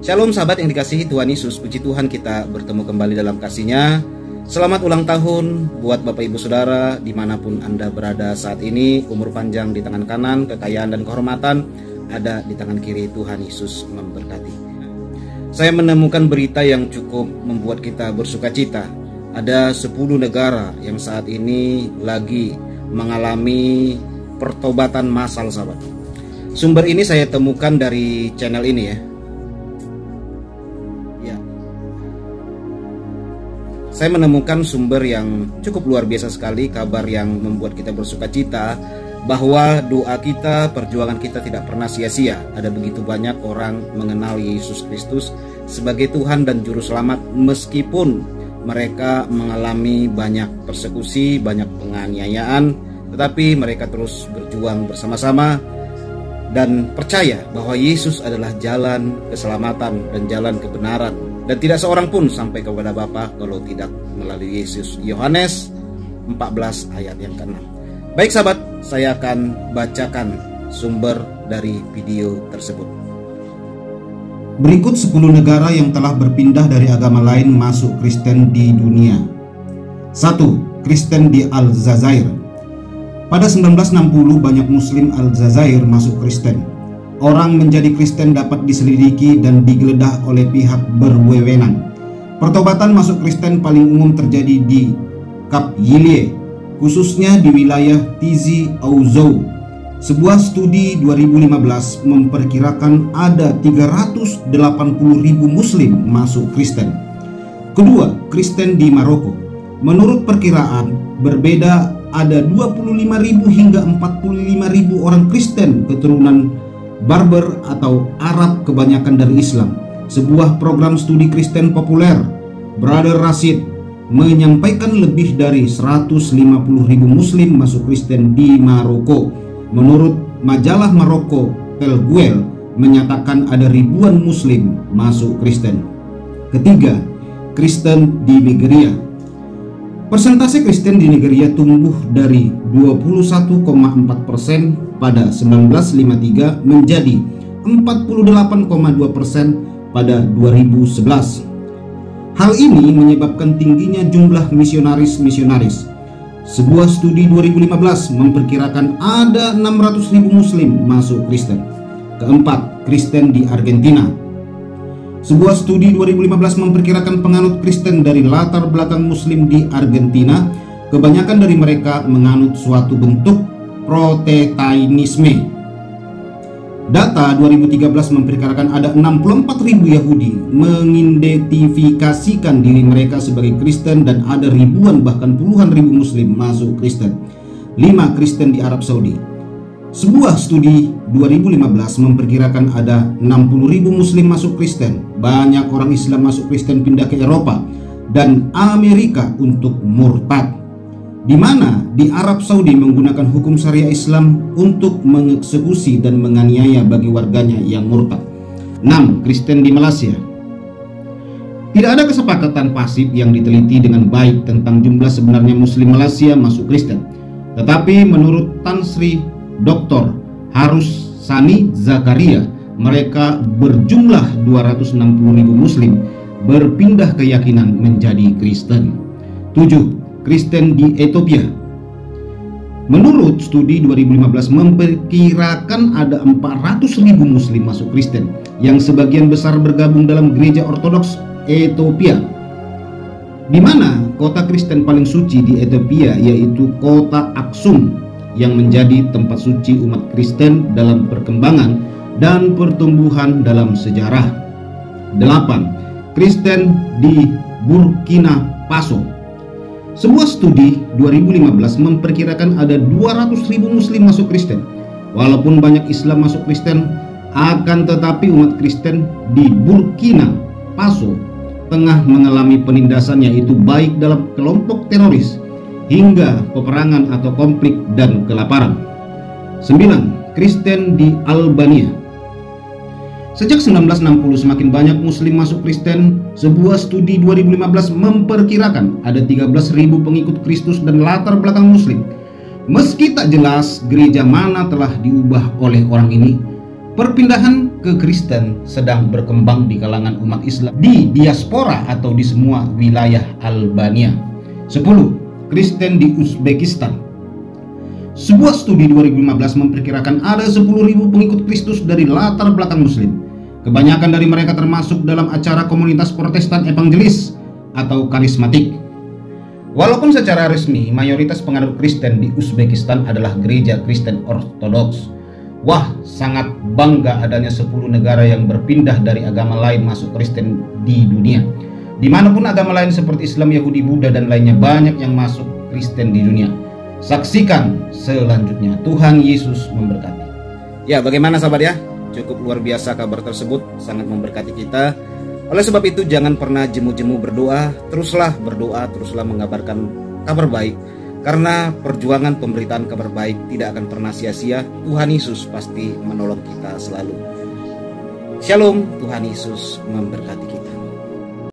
Shalom sahabat yang dikasihi Tuhan Yesus, puji Tuhan kita bertemu kembali dalam kasih-Nya. Selamat ulang tahun buat Bapak Ibu Saudara dimanapun Anda berada saat ini. Umur panjang di tangan kanan, kekayaan dan kehormatan ada di tangan kiri. Tuhan Yesus memberkati. Saya menemukan berita yang cukup membuat kita bersuka cita. Ada 10 negara yang saat ini lagi mengalami pertobatan massal sahabat. Sumber ini saya temukan dari channel ini ya. Saya menemukan sumber yang cukup luar biasa sekali, kabar yang membuat kita bersuka cita bahwa doa kita, perjuangan kita tidak pernah sia-sia. Ada begitu banyak orang mengenal Yesus Kristus sebagai Tuhan dan Juru Selamat meskipun mereka mengalami banyak persekusi, banyak penganiayaan, tetapi mereka terus berjuang bersama-sama dan percaya bahwa Yesus adalah jalan keselamatan dan jalan kebenaran. Dan tidak seorang pun sampai kepada Bapa kalau tidak melalui Yesus. Yohanes 14 ayat yang ke-6. Baik sahabat, saya akan bacakan sumber dari video tersebut. Berikut 10 negara yang telah berpindah dari agama lain masuk Kristen di dunia. 1. Kristen di Aljazair. Pada 1960 banyak Muslim Aljazair masuk Kristen. Orang menjadi Kristen dapat diselidiki dan digeledah oleh pihak berwenang. Pertobatan masuk Kristen paling umum terjadi di Kap Yilye, khususnya di wilayah Tizi Ouzou. Sebuah studi 2015 memperkirakan ada 380.000 Muslim masuk Kristen. Kedua, Kristen di Maroko. Menurut perkiraan berbeda, ada 25.000 hingga 45.000 orang Kristen keturunan Berber atau Arab kebanyakan dari Islam. Sebuah program studi Kristen populer, Brother Rashid, menyampaikan lebih dari 150.000 Muslim masuk Kristen di Maroko. Menurut majalah Maroko Telguel menyatakan ada ribuan Muslim masuk Kristen. Ketiga, Kristen di Nigeria. Persentase Kristen di Nigeria tumbuh dari 21,4% pada 1953 menjadi 48,2% pada 2011. Hal ini menyebabkan tingginya jumlah misionaris. Sebuah studi 2015 memperkirakan ada 600.000 Muslim masuk Kristen. Keempat, Kristen di Argentina. Sebuah studi 2015 memperkirakan penganut Kristen dari latar belakang Muslim di Argentina, kebanyakan dari mereka menganut suatu bentuk Protestantisme. Data 2013 memperkirakan ada 64.000 Yahudi mengidentifikasikan diri mereka sebagai Kristen dan ada ribuan bahkan puluhan ribu Muslim masuk Kristen. 5. Kristen di Arab Saudi. Sebuah studi 2015 memperkirakan ada 60.000 Muslim masuk Kristen. Banyak orang Islam masuk Kristen pindah ke Eropa dan Amerika untuk murtad, di mana di Arab Saudi menggunakan hukum syariah Islam untuk mengeksekusi dan menganiaya bagi warganya yang murtad. 6. Kristen di Malaysia. Tidak ada kesepakatan pasif yang diteliti dengan baik tentang jumlah sebenarnya Muslim Malaysia masuk Kristen. Tetapi menurut Tan Sri Dr. Harus Sani Zakaria, mereka berjumlah 260.000 Muslim berpindah keyakinan menjadi Kristen. 7. Kristen di Ethiopia. Menurut studi 2015 memperkirakan ada 400.000 Muslim masuk Kristen, yang sebagian besar bergabung dalam gereja Ortodoks Ethiopia, di mana kota Kristen paling suci di Ethiopia yaitu kota Aksum, yang menjadi tempat suci umat Kristen dalam perkembangan dan pertumbuhan dalam sejarah. 8. Kristen di Burkina Faso. Sebuah studi 2015 memperkirakan ada 200.000 Muslim masuk Kristen. Walaupun banyak Islam masuk Kristen, akan tetapi umat Kristen di Burkina Faso tengah mengalami penindasan, yaitu baik dalam kelompok teroris hingga peperangan atau konflik dan kelaparan. 9. Kristen di Albania. Sejak 1960 semakin banyak Muslim masuk Kristen. Sebuah studi 2015 memperkirakan ada 13.000 pengikut Kristus dan latar belakang Muslim. Meski tak jelas gereja mana telah diubah oleh orang ini, perpindahan kekristen sedang berkembang di kalangan umat Islam di diaspora atau di semua wilayah Albania. 10. Kristen di Uzbekistan. Sebuah studi 2015 memperkirakan ada 10.000 pengikut Kristus dari latar belakang Muslim. Kebanyakan dari mereka termasuk dalam acara komunitas Protestan evangelis atau karismatik. Walaupun secara resmi mayoritas penganut Kristen di Uzbekistan adalah gereja Kristen Ortodoks. Wah, sangat bangga adanya 10 negara yang berpindah dari agama lain masuk Kristen di dunia. Dimanapun agama lain seperti Islam, Yahudi, Buddha, dan lainnya banyak yang masuk Kristen di dunia. Saksikan selanjutnya. Tuhan Yesus memberkati. Ya, bagaimana sahabat ya? Cukup luar biasa kabar tersebut, sangat memberkati kita. Oleh sebab itu jangan pernah jemu-jemu berdoa, teruslah berdoa, teruslah mengabarkan kabar baik. Karena perjuangan pemberitaan kabar baik tidak akan pernah sia-sia. Tuhan Yesus pasti menolong kita selalu. Shalom, Tuhan Yesus memberkati kita.